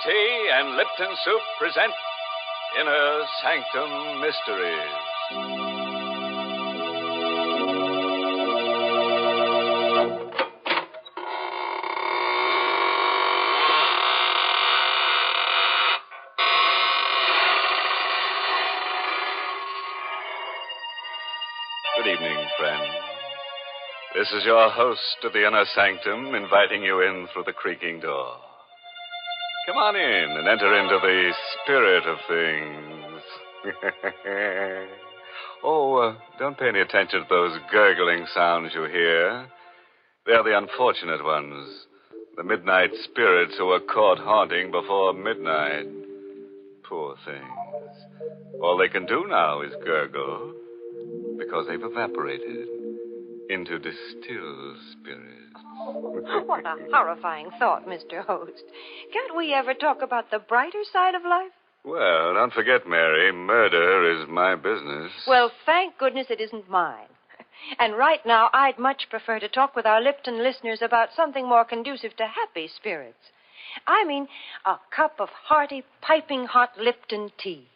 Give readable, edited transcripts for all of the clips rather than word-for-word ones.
Tea and Lipton Soup present Inner Sanctum Mysteries. Good evening, friends. This is your host of the Inner Sanctum inviting you in through the creaking door. Come on in and enter into the spirit of things. Don't pay any attention to those gurgling sounds you hear. They're the unfortunate ones. The midnight spirits who were caught haunting before midnight. Poor things. All they can do now is gurgle because they've evaporated into distilled spirits. What a horrifying thought, Mr. Host. Can't we ever talk about the brighter side of life? Well, don't forget, Mary, murder is my business. Well, thank goodness it isn't mine. And right now, I'd much prefer to talk with our Lipton listeners about something more conducive to happy spirits. I mean, a cup of hearty, piping hot Lipton tea.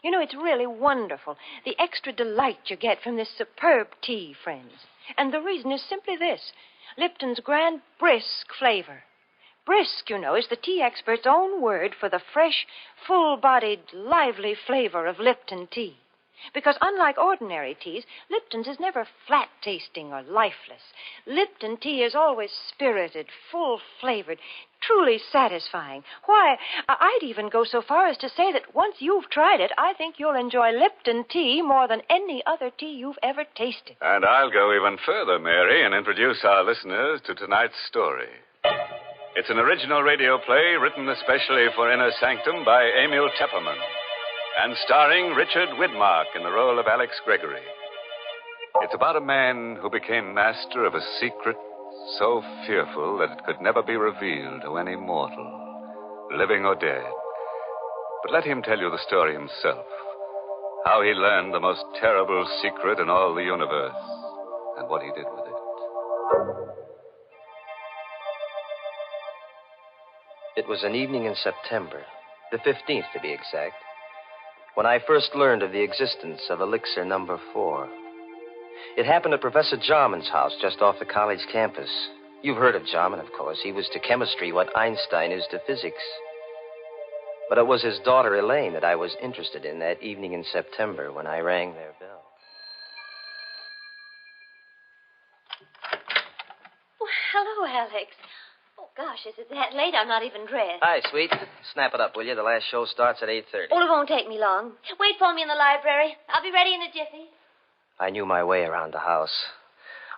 You know, it's really wonderful, the extra delight you get from this superb tea, friends. And the reason is simply this. Lipton's grand brisk flavor. Brisk, you know, is the tea expert's own word for the fresh, full-bodied, lively flavor of Lipton tea. Because unlike ordinary teas, Lipton's is never flat-tasting or lifeless. Lipton tea is always spirited, full-flavored, truly satisfying. Why, I'd even go so far as to say that once you've tried it, I think you'll enjoy Lipton tea more than any other tea you've ever tasted. And I'll go even further, Mary, and introduce our listeners to tonight's story. It's an original radio play written especially for Inner Sanctum by Emil Tepperman and starring Richard Widmark in the role of Alex Gregory. It's about a man who became master of a secret so fearful that it could never be revealed to any mortal, living or dead. But let him tell you the story himself, how he learned the most terrible secret in all the universe, and what he did with it. It was an evening in September, the 15th to be exact, when I first learned of the existence of Elixir Number 4. It happened at Professor Jarman's house just off the college campus. You've heard of Jarman, of course. He was to chemistry what Einstein is to physics. But it was his daughter, Elaine, that I was interested in that evening in September when I rang their bell. Well, hello, Alex. Oh, gosh, is it that late? I'm not even dressed. Hi, sweet. Snap it up, will you? The last show starts at 8:30. Oh, it won't take me long. Wait for me in the library. I'll be ready in a jiffy. I knew my way around the house.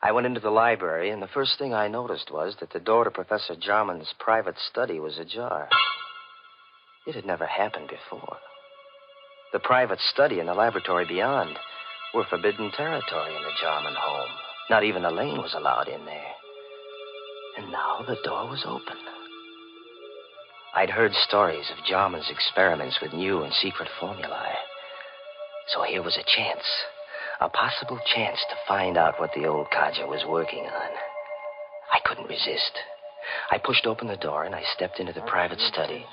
I went into the library, and the first thing I noticed was that the door to Professor Jarman's private study was ajar. It had never happened before. The private study and the laboratory beyond were forbidden territory in the Jarman home. Not even Elaine was allowed in there. And now the door was open. I'd heard stories of Jarman's experiments with new and secret formulae. So here was a chance. A possible chance to find out what the old codger was working on. I couldn't resist. I pushed open the door and I stepped into the private study.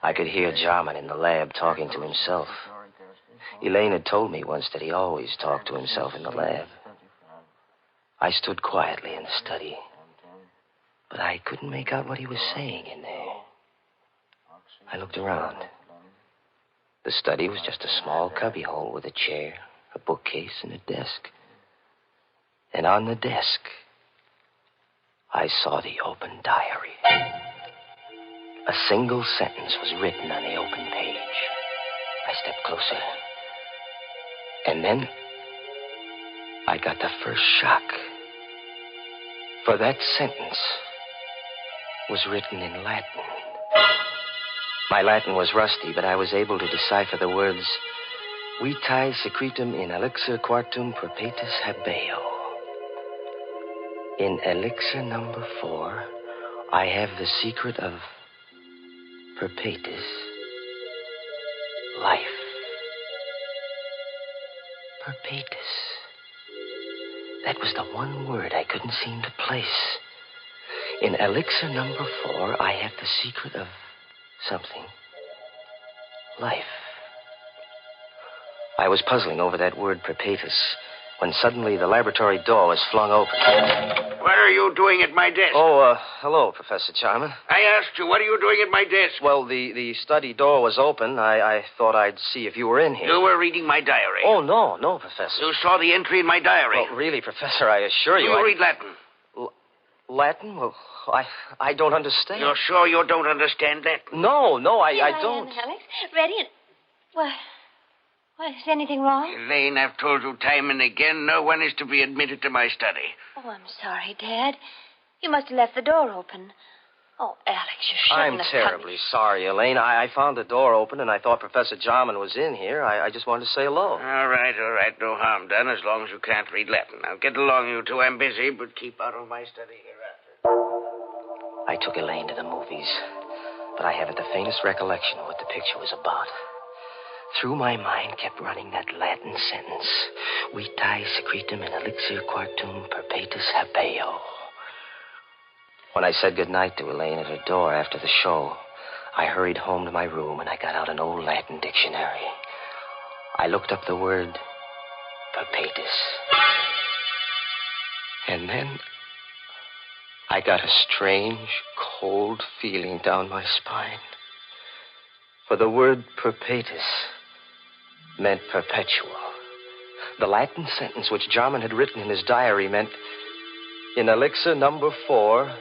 I could hear Jarman in the lab talking to himself. Elaine had told me once that he always talked to himself in the lab. I stood quietly in the study, but I couldn't make out what he was saying in there. I looked around. The study was just a small cubbyhole with a chair, a bookcase, and a desk. And on the desk, I saw the open diary. A single sentence was written on the open page. I stepped closer. And then I got the first shock. For that sentence was written in Latin. My Latin was rusty, but I was able to decipher the words, Vitae secretum in elixir quartum perpetus habeo. In elixir number 4, I have the secret of perpetus life. Perpetus. That was the one word I couldn't seem to place. In elixir number 4, I have the secret of something. Life. I was puzzling over that word perpetus when suddenly the laboratory door was flung open. What are you doing at my desk? Oh, hello, Professor Jarman. I asked you, what are you doing at my desk? Well, the study door was open. I thought I'd see if you were in here. You were reading my diary. Oh, no, Professor. You saw the entry in my diary. Well, really, Professor, I assure you. You read Latin. Latin? Well, I don't understand. You're sure you don't understand Latin? No, I Here don't. I am, Alex. Ready and... Well, is anything wrong? Elaine, I've told you time and again, no one is to be admitted to my study. Oh, I'm sorry, Dad. You must have left the door open. Oh, Alex, you shouldn't I'm have terribly sorry, Elaine. I found the door open, and I thought Professor Jarman was in here. I just wanted to say hello. All right. No harm done, as long as you can't read Latin. Now, get along, you two. I'm busy, but keep out of my study hereafter. I took Elaine to the movies, but I haven't the faintest recollection of what the picture was about. Through my mind kept running that Latin sentence, Vitae secretum in elixir quartum perpetus habeo. When I said goodnight to Elaine at her door after the show, I hurried home to my room and I got out an old Latin dictionary. I looked up the word perpetus. And then I got a strange, cold feeling down my spine. For the word perpetus meant perpetual. The Latin sentence which Jarman had written in his diary meant, in elixir number 4,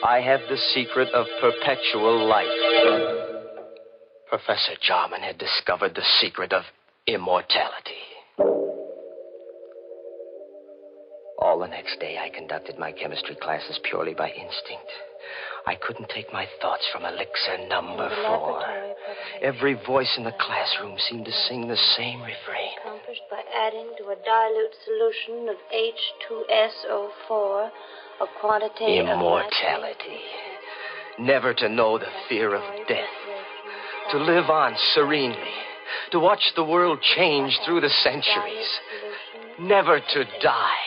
I have the secret of perpetual life. Professor Jarman had discovered the secret of immortality. All the next day, I conducted my chemistry classes purely by instinct. I couldn't take my thoughts from elixir number 4. Every voice in the classroom seemed to sing the same refrain. Accomplished by adding to a dilute solution of H2SO4 a quantity Immortality. Never to know the fear of death. To live on serenely. To watch the world change through the centuries. Never to die.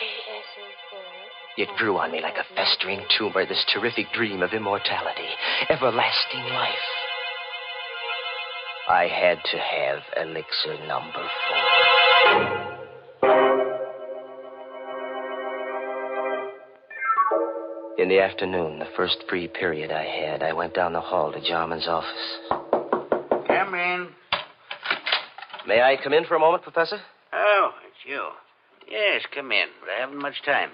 It grew on me like a festering tumor, this terrific dream of immortality, everlasting life. I had to have elixir number 4. In the afternoon, the first free period I had, I went down the hall to Jarman's office. Come in. May I come in for a moment, Professor? Oh, it's you. Yes, come in, but I haven't much time.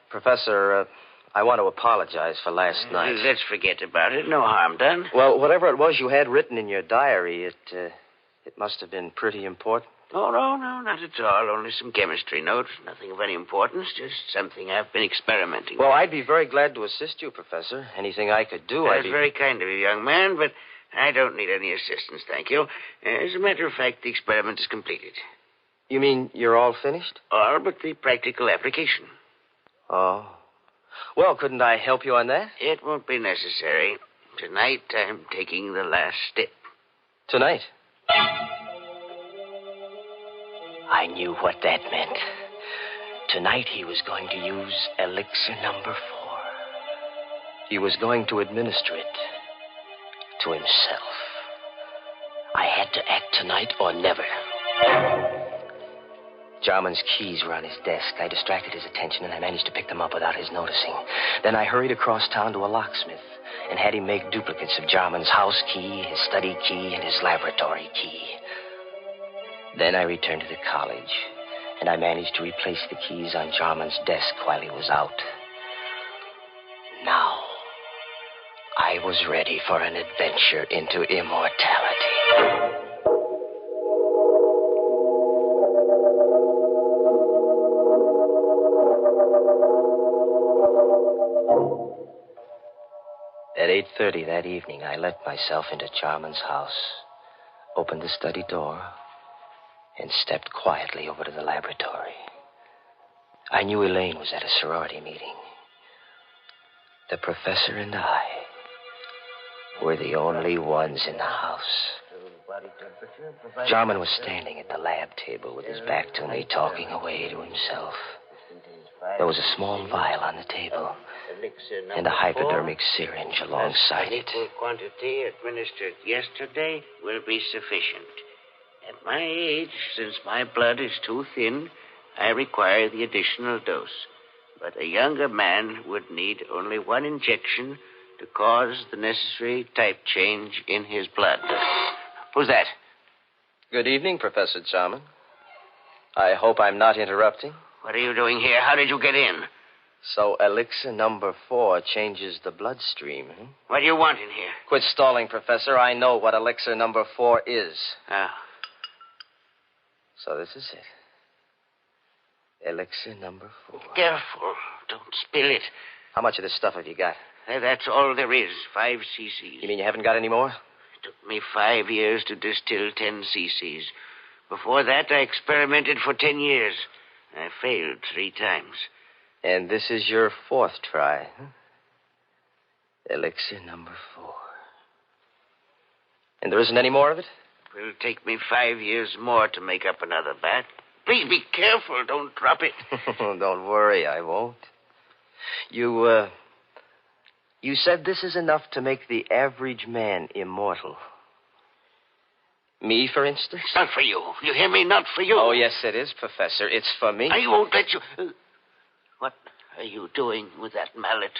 Professor, I want to apologize for last night. Let's forget about it. No harm done. Well, whatever it was you had written in your diary, it must have been pretty important. Oh, no, not at all. Only some chemistry notes. Nothing of any importance. Just something I've been experimenting Well, with. I'd be very glad to assist you, Professor. Anything I could do, That's very kind of you, young man, but I don't need any assistance, thank you. As a matter of fact, the experiment is completed. You mean you're all finished? All but the practical application. Oh. Well, couldn't I help you on that? It won't be necessary. Tonight, I'm taking the last step. Tonight? I knew what that meant. Tonight he was going to use elixir number 4. He was going to administer it to himself. I had to act tonight or never. Jarman's keys were on his desk. I distracted his attention, and I managed to pick them up without his noticing. Then I hurried across town to a locksmith and had him make duplicates of Jarman's house key, his study key, and his laboratory key. Then I returned to the college, and I managed to replace the keys on Jarman's desk while he was out. Now, I was ready for an adventure into immortality. At 8:30 that evening, I let myself into Jarman's house, opened the study door, and stepped quietly over to the laboratory. I knew Elaine was at a sorority meeting. The professor and I were the only ones in the house. Jarman was standing at the lab table with his back to me, talking away to himself. There was a small vial on the table, Elixir number and a 4, hypodermic syringe alongside an it. equal quantity administered yesterday will be sufficient. At my age, since my blood is too thin, I require the additional dose. But a younger man would need only one injection to cause the necessary type change in his blood. Who's that? Good evening, Professor Jarman. I hope I'm not interrupting. What are you doing here? How did you get in? So elixir number 4 changes the bloodstream, huh? What do you want in here? Quit stalling, Professor. I know what elixir number 4 is. Oh. So this is it. Elixir number 4. Careful. Don't spill it. How much of this stuff have you got? That's all there is. 5 cc's. You mean you haven't got any more? It took me 5 years to distill 10 cc's. Before that, I experimented for 10 years. I failed 3 times. And this is your 4th try, huh? Elixir number 4. And there isn't any more of it? It will take me 5 years more to make up another bat. Please be careful. Don't drop it. Don't worry, I won't. You said this is enough to make the average man immortal. Me, for instance? It's not for you. You hear me? Not for you. Oh, yes, it is, Professor. It's for me. I won't let you... What are you doing with that mallet?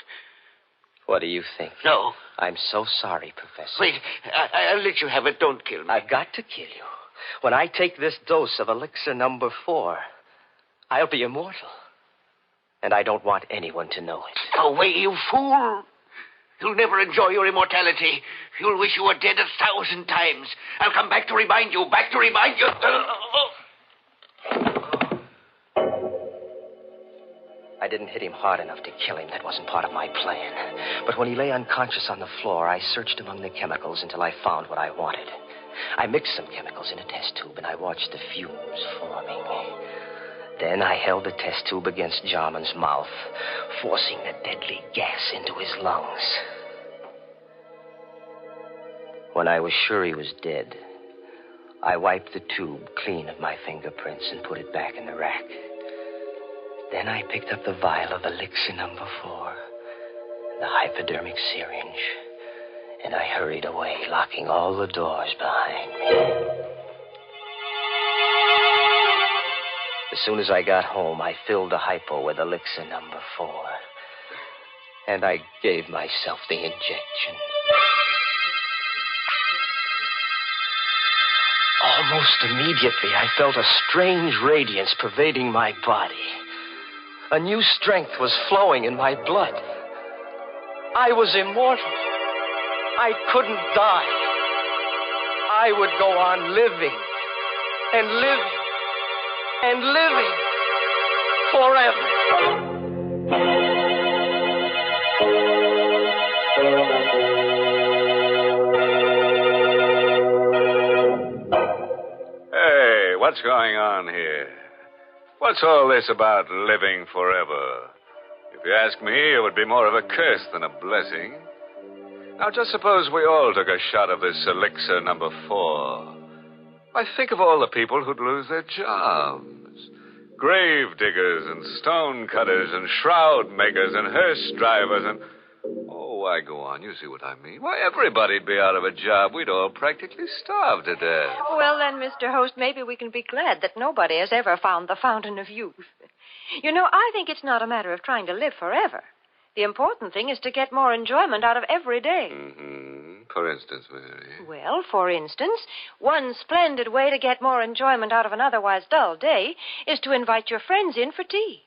What do you think? No. I'm so sorry, Professor. Wait. I'll let you have it. Don't kill me. I've got to kill you. When I take this dose of elixir number 4, I'll be immortal. And I don't want anyone to know it. Go away, you fool. You'll never enjoy your immortality. You'll wish you were dead 1,000 times. I'll come back to remind you. Back to remind you. I didn't hit him hard enough to kill him. That wasn't part of my plan. But when he lay unconscious on the floor, I searched among the chemicals until I found what I wanted. I mixed some chemicals in a test tube, and I watched the fumes forming. Then I held the test tube against Jarman's mouth, forcing the deadly gas into his lungs. When I was sure he was dead, I wiped the tube clean of my fingerprints and put it back in the rack. Then I picked up the vial of elixir number 4, the hypodermic syringe, and I hurried away, locking all the doors behind me. As soon as I got home, I filled the hypo with elixir number 4, and I gave myself the injection. Almost immediately, I felt a strange radiance pervading my body. A new strength was flowing in my blood. I was immortal. I couldn't die. I would go on living and living and living forever. Hey, what's going on here? What's all this about living forever? If you ask me, it would be more of a curse than a blessing. Now, just suppose we all took a shot of this elixir number 4. Why, think of all the people who'd lose their jobs. Grave diggers and stone cutters and shroud makers and hearse drivers and... Oh, why, go on. You see what I mean. Why, everybody'd be out of a job. We'd all practically starve to death. Well, then, Mr. Host, maybe we can be glad that nobody has ever found the fountain of youth. You know, I think it's not a matter of trying to live forever. The important thing is to get more enjoyment out of every day. Mm-hmm. For instance, Mary. Well, for instance, one splendid way to get more enjoyment out of an otherwise dull day is to invite your friends in for tea.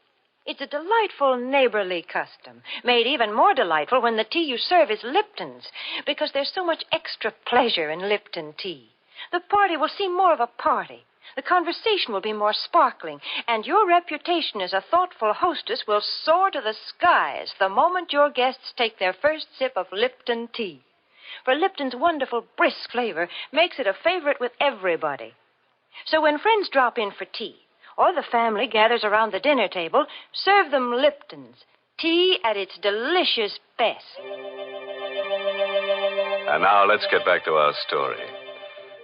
It's a delightful neighborly custom, made even more delightful when the tea you serve is Lipton's, because there's so much extra pleasure in Lipton tea. The party will seem more of a party. The conversation will be more sparkling, and your reputation as a thoughtful hostess will soar to the skies the moment your guests take their first sip of Lipton tea. For Lipton's wonderful brisk flavor makes it a favorite with everybody. So when friends drop in for tea, or the family gathers around the dinner table, serve them Lipton's, tea at its delicious best. And now let's get back to our story.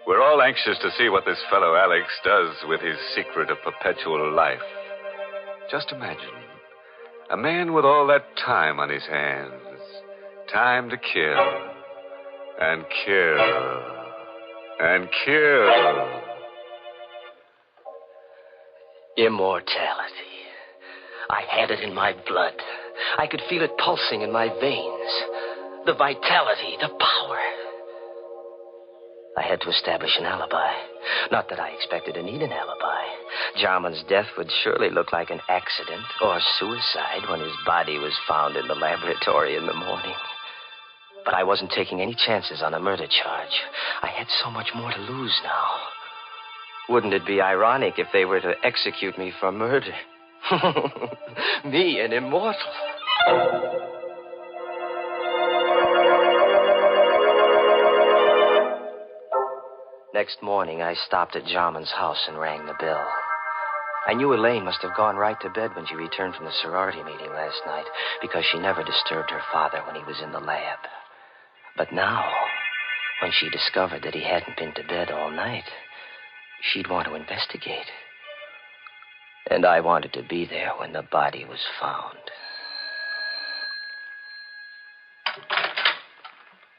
We're all anxious to see what this fellow Alex does with his secret of perpetual life. Just imagine. A man with all that time on his hands. Time to kill. And kill. And kill. Immortality. I had it in my blood. I could feel it pulsing in my veins. The vitality, the power. I had to establish an alibi. Not that I expected to need an alibi. Jarman's death would surely look like an accident or suicide when his body was found in the laboratory in the morning. But I wasn't taking any chances on a murder charge. I had so much more to lose now. Wouldn't it be ironic if they were to execute me for murder? Me, an immortal. Next morning, I stopped at Jarman's house and rang the bell. I knew Elaine must have gone right to bed when she returned from the sorority meeting last night, because she never disturbed her father when he was in the lab. But now, when she discovered that he hadn't been to bed all night, she'd want to investigate. And I wanted to be there when the body was found.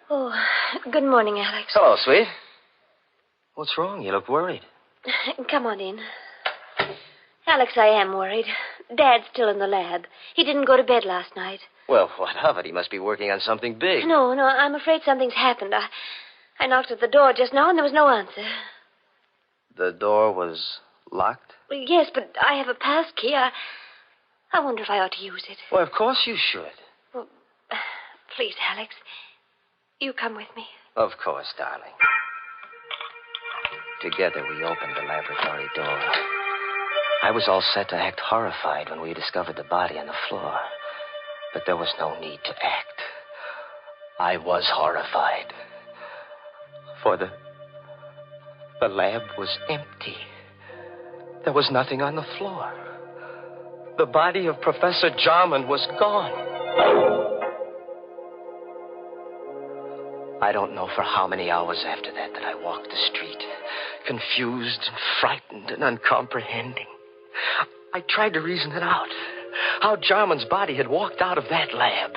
Oh, good morning, Alex. Hello, sweet. What's wrong? You look worried. Come on in. Alex, I am worried. Dad's still in the lab. He didn't go to bed last night. Well, what of it? He must be working on something big. No, I'm afraid something's happened. I knocked at the door just now, and there was no answer. The door was locked? Well, yes, but I have a pass key. I wonder if I ought to use it. Well, of course you should. Well, please, Alex, you come with me. Of course, darling. Together, we opened the laboratory door. I was all set to act horrified when we discovered the body on the floor. But there was no need to act. I was horrified. For the lab was empty. There was nothing on the floor. The body of Professor Jarman was gone. I don't know for how many hours after that I walked the street, confused and frightened and uncomprehending. I tried to reason it out. How Jarman's body had walked out of that lab.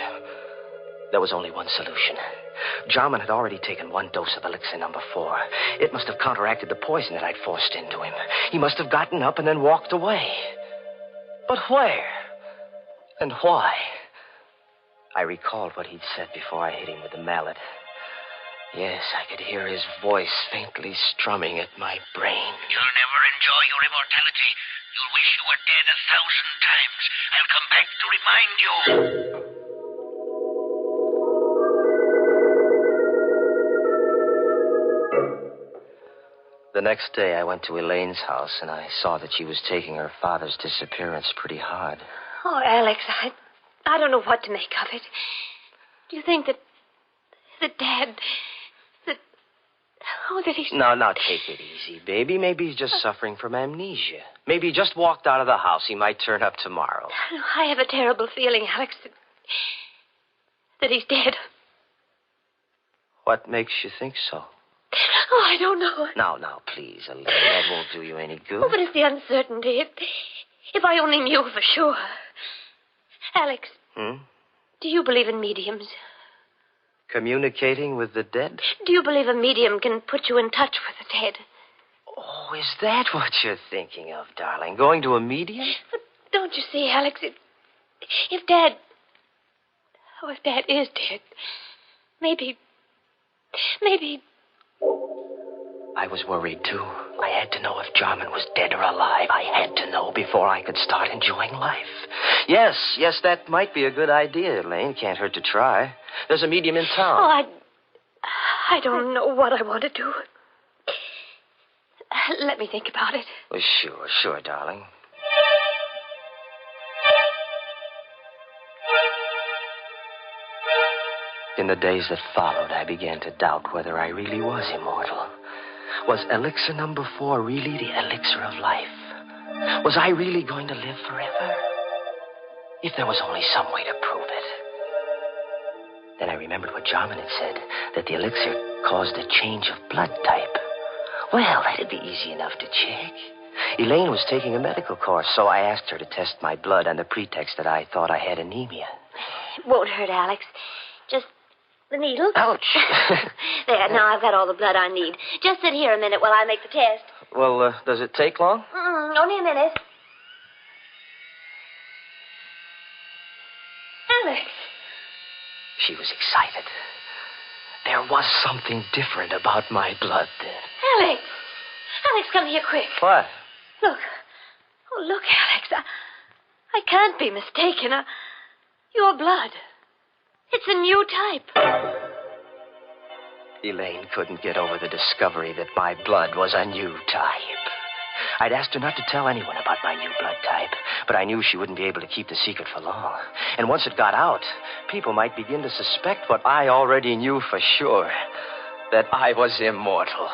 There was only one solution. Jarman had already taken one dose of elixir number 4. It must have counteracted the poison that I'd forced into him. He must have gotten up and then walked away. But where? And why? I recalled what he'd said before I hit him with the mallet. Yes, I could hear his voice faintly strumming at my brain. You'll never enjoy your immortality. You'll wish you were dead 1,000 times. I'll come back to remind you. The next day, I went to Elaine's house, and I saw that she was taking her father's disappearance pretty hard. Oh, Alex, I don't know what to make of it. Do you think that Dad... that he's... Now, take it easy, baby. Maybe he's just suffering from amnesia. Maybe he just walked out of the house. He might turn up tomorrow. I have a terrible feeling, Alex, that he's dead. What makes you think so? Oh, I don't know. Now, please, Elaine. That won't do you any good. Oh, but it's the uncertainty. If I only knew for sure. Alex. Do you believe in mediums? Communicating with the dead? Do you believe a medium can put you in touch with the dead? Oh, is that what you're thinking of, darling? Going to a medium? But don't you see, Alex, if Dad is dead, maybe... I was worried, too. I had to know if Jarman was dead or alive. I had to know before I could start enjoying life. Yes, that might be a good idea, Elaine. Can't hurt to try. There's a medium in town. Oh, I don't know what I want to do. Let me think about it. Well, sure, darling. In the days that followed, I began to doubt whether I really was immortal. Was elixir number 4 really the elixir of life? Was I really going to live forever? If there was only some way to prove it. Then I remembered what Jarman had said, that the elixir caused a change of blood type. Well, that'd be easy enough to check. Elaine was taking a medical course, so I asked her to test my blood on the pretext that I thought I had anemia. It won't hurt, Alex. Just the needle. Ouch. There, now I've got all the blood I need. Just sit here a minute while I make the test. Well, does it take long? Only a minute. Alex. She was excited. There was something different about my blood then. Alex. Alex, come here quick. What? Look. Oh, look, Alex. I can't be mistaken. Your blood. It's a new type. Elaine couldn't get over the discovery that my blood was a new type. I'd asked her not to tell anyone about my new blood type, but I knew she wouldn't be able to keep the secret for long. And once it got out, people might begin to suspect what I already knew for sure, that I was immortal.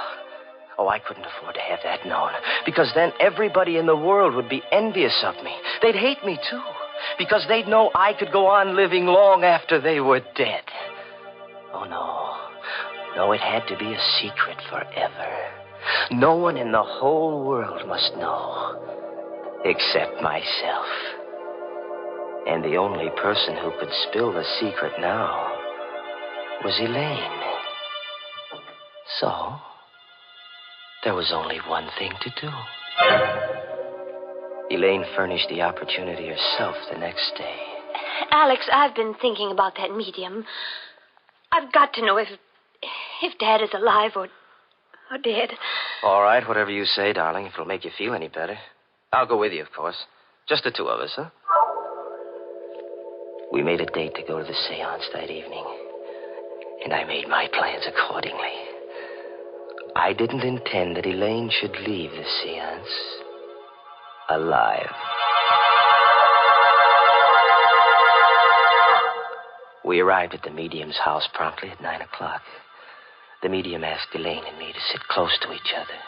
Oh, I couldn't afford to have that known, because then everybody in the world would be envious of me. They'd hate me, too, because they'd know I could go on living long after they were dead. Oh, no. No, it had to be a secret forever. No one in the whole world must know, except myself. And the only person who could spill the secret now was Elaine. So, there was only one thing to do. Elaine furnished the opportunity herself the next day. Alex, I've been thinking about that medium. I've got to know if Dad is alive or dead. All right, whatever you say, darling, if it'll make you feel any better. I'll go with you, of course. Just the two of us, huh? We made a date to go to the seance that evening, and I made my plans accordingly. I didn't intend that Elaine should leave the seance alive. We arrived at the medium's house promptly at 9 o'clock. The medium asked Elaine and me to sit close to each other.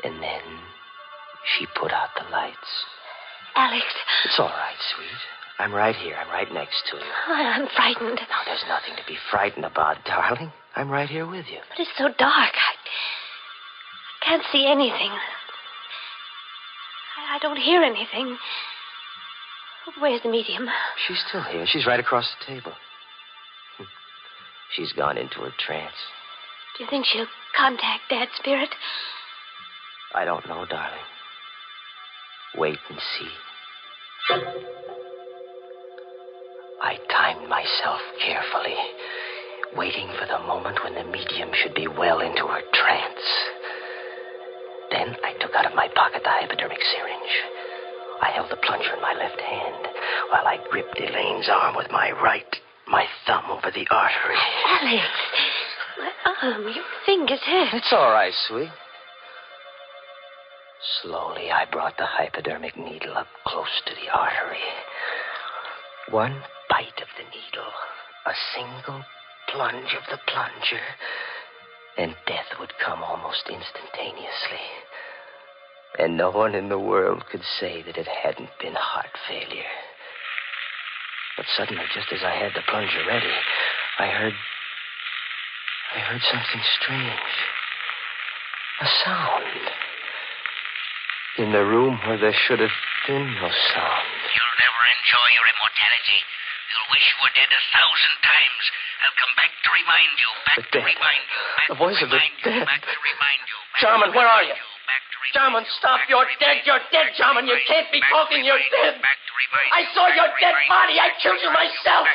And then she put out the lights. Alex. It's all right, sweet. I'm right here. I'm right next to you. I'm frightened. Now, there's nothing to be frightened about, darling. I'm right here with you. But it's so dark. I can't see anything. I don't hear anything. Where's the medium? She's still here. She's right across the table. She's gone into her trance. Do you think she'll contact Dad's spirit? I don't know, darling. Wait and see. I timed myself carefully, waiting for the moment when the medium should be well into her trance. Then I took out of my pocket the hypodermic syringe. I held the plunger in my left hand while I gripped Elaine's arm with my right, my thumb over the artery. Alex, my arm, your fingers hurt. It's all right, sweet. Slowly, I brought the hypodermic needle up close to the artery. One bite of the needle, a single plunge of the plunger, and death would come almost instantaneously. And no one in the world could say that it hadn't been heart failure. But suddenly, just as I had the plunger ready, I heard something strange. A sound. In the room where there should have been no sound. You'll never enjoy your immortality. You'll wish you were dead 1,000 times. I'll come back to remind you. Back to remind you. The voice of the dead. Back to remind you. Jarman, where are you? Jarman, stop. You're dead. You're dead, Jarman. You can't be talking. You're dead. I saw your dead body. I killed you myself.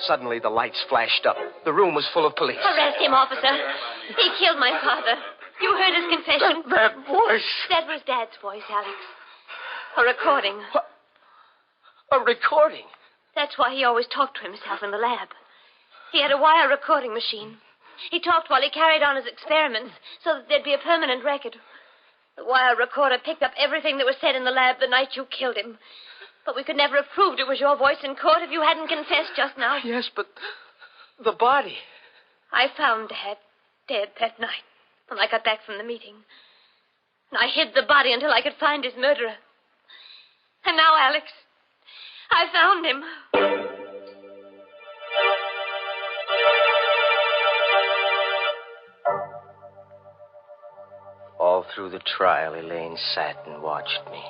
Suddenly, the lights flashed up. The room was full of police. Arrest him, officer. He killed my father. You heard his confession. That voice. That was Dad's voice, Alex. A recording. What? A recording? That's why he always talked to himself in the lab. He had a wire recording machine. He talked while he carried on his experiments so that there'd be a permanent record. The wire recorder picked up everything that was said in the lab the night you killed him. But we could never have proved it was your voice in court if you hadn't confessed just now. Yes, but the body. I found Dad dead that night when I got back from the meeting. And I hid the body until I could find his murderer. And now, Alex, I found him. through the trial, Elaine sat and watched me.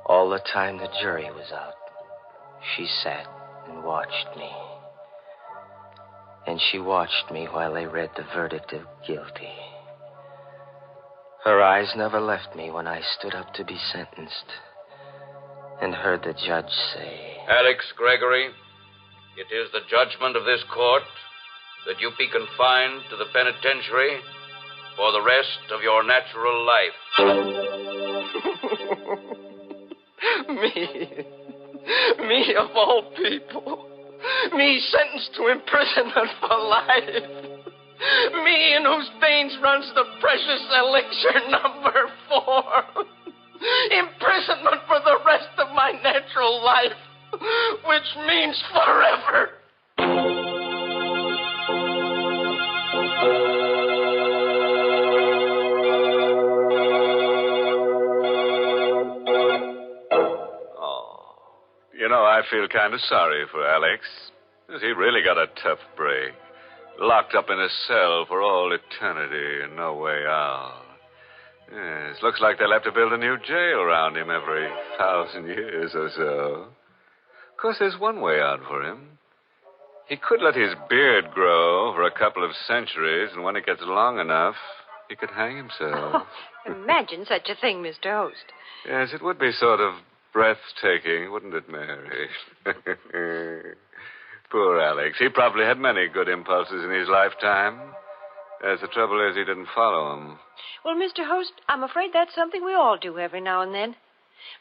All the time the jury was out, she sat and watched me. And she watched me while they read the verdict of guilty. Her eyes never left me when I stood up to be sentenced and heard the judge say, Alex Gregory, it is the judgment of this court that you be confined to the penitentiary for the rest of your natural life. Me of all people. Me sentenced to imprisonment for life. Me in whose veins runs the precious elixir number 4. Imprisonment for the rest of my natural life, which means forever. I feel kind of sorry for Alex. He really got a tough break. Locked up in a cell for all eternity and no way out. Yes, looks like they'll have to build a new jail around him every 1,000 years or so. Of course, there's one way out for him. He could let his beard grow for a couple of centuries, and when it gets long enough, he could hang himself. Oh, imagine such a thing, Mr. Host. Yes, it would be sort of breathtaking, wouldn't it, Mary? Poor Alex. He probably had many good impulses in his lifetime. Yes, the trouble is he didn't follow them. Well, Mr. Host, I'm afraid that's something we all do every now and then.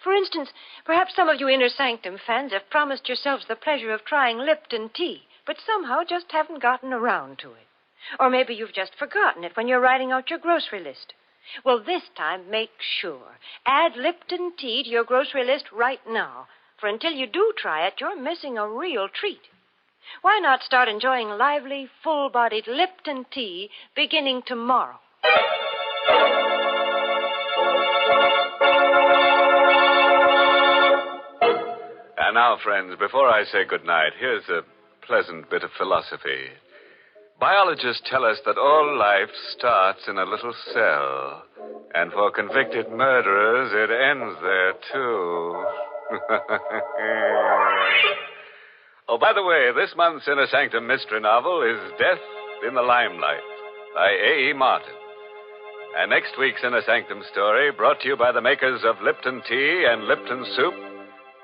For instance, perhaps some of you Inner Sanctum fans have promised yourselves the pleasure of trying Lipton tea, but somehow just haven't gotten around to it. Or maybe you've just forgotten it when you're writing out your grocery list. Well, this time, make sure. Add Lipton tea to your grocery list right now, for until you do try it, you're missing a real treat. Why not start enjoying lively, full-bodied Lipton tea beginning tomorrow? And now, friends, before I say goodnight, here's a pleasant bit of philosophy. Biologists tell us that all life starts in a little cell, and for convicted murderers, it ends there, too. Oh, by the way, this month's Inner Sanctum mystery novel is Death in the Limelight by A.E. Martin. And next week's Inner Sanctum story, brought to you by the makers of Lipton Tea and Lipton Soup,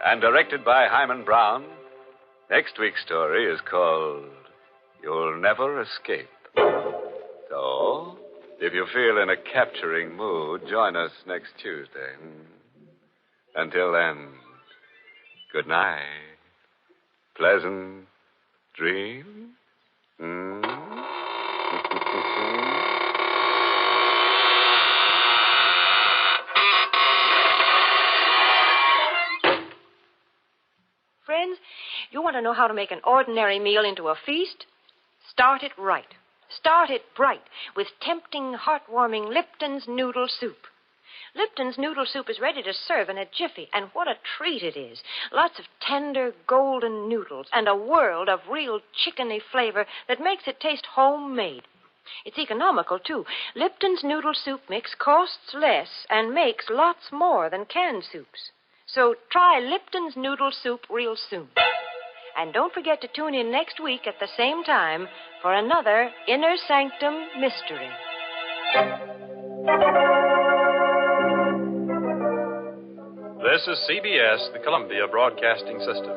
and directed by Hyman Brown, next week's story is called You'll Never Escape. So, if you feel in a capturing mood, join us next Tuesday. Until then, good night. Pleasant dreams. Friends, you want to know how to make an ordinary meal into a feast? Start it right. Start it bright with tempting, heartwarming Lipton's Noodle Soup. Lipton's Noodle Soup is ready to serve in a jiffy, and what a treat it is. Lots of tender, golden noodles and a world of real chickeny flavor that makes it taste homemade. It's economical, too. Lipton's Noodle Soup mix costs less and makes lots more than canned soups. So try Lipton's Noodle Soup real soon. And don't forget to tune in next week at the same time for another Inner Sanctum mystery. This is CBS, the Columbia Broadcasting System.